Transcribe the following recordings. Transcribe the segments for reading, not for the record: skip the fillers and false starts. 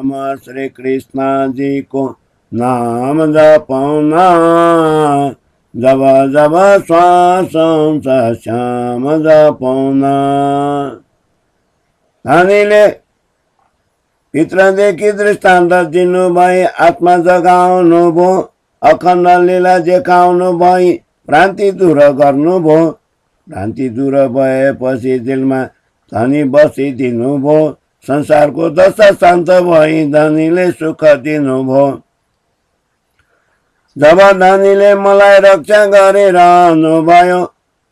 राम श्री कृष्ण जी को नाम जपौना, जब जब श्वास आउँछ श्याम जपौना। धनीले भित्रदेखि दृष्टान्त दिनुभई आत्मा जगाउनु भो, अखण्ड लीला देखाउनु भई भ्रान्ति दूर गर्नुभयो। भ्रान्ति दूर भएपछि दिलमा धनी बसिदिनु भो, संसारको दशा शान्त भई धनीले सुख दिनुभयो। जब धनीले मलाई रक्षा गरिरहनु भयो,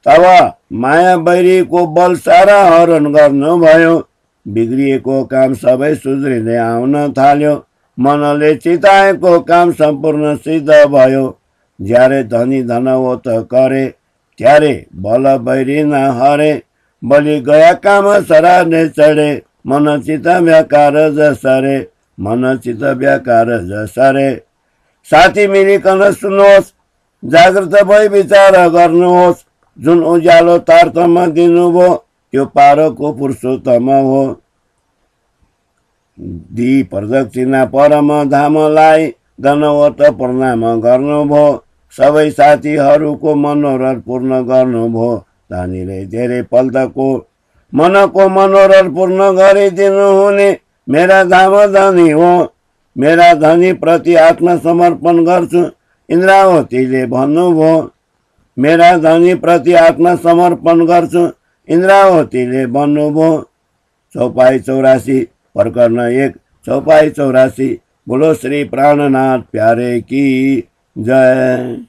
तब माया बैरीको बल सारा हरण गर्नुभयो। बिग्रिएको काम सबै सुध्रिँदै आउन थाल्यो, मनले चिताएको काम सम्पूर्ण सिद्ध भयो। ज्यारे धनी धनवत करे, त्यारे बल बैरी न हरे। बलि गया काम सराने चढे, मन चित व्याकार जसरे, मन चित व्याकार जसरे। साथी मिलिकन सुन्नुहोस्, जागृत भई विचार गर्नुहोस्। जुन उज्यालो तारतमा दिनुभयो, त्यो पारको पुरुषोत्तम हो। दी प्रदक्षिणा परम धामलाई दण्डवत प्रणाम गर्नुभयो। सबै साथीहरूको मनोरथ पूर्ण गर्नुभयो। धनीले धेरै पल्टको मनको मनोरथ पूर्ण गरिदिनु हुने मेरा धाम धनी हो। मेरा धनी प्रति आत्मसमर्पण गर्छु, इन्द्रावतीले भन्नुभयो। मेरा धनी प्रति आत्मसमर्पण गर्छु, इन्द्रावतीले भन्नुभयो। चौपाई 84 प्रकरण 1 चौपाई 84। बोलो श्री प्राणनाथ प्यारे की जय।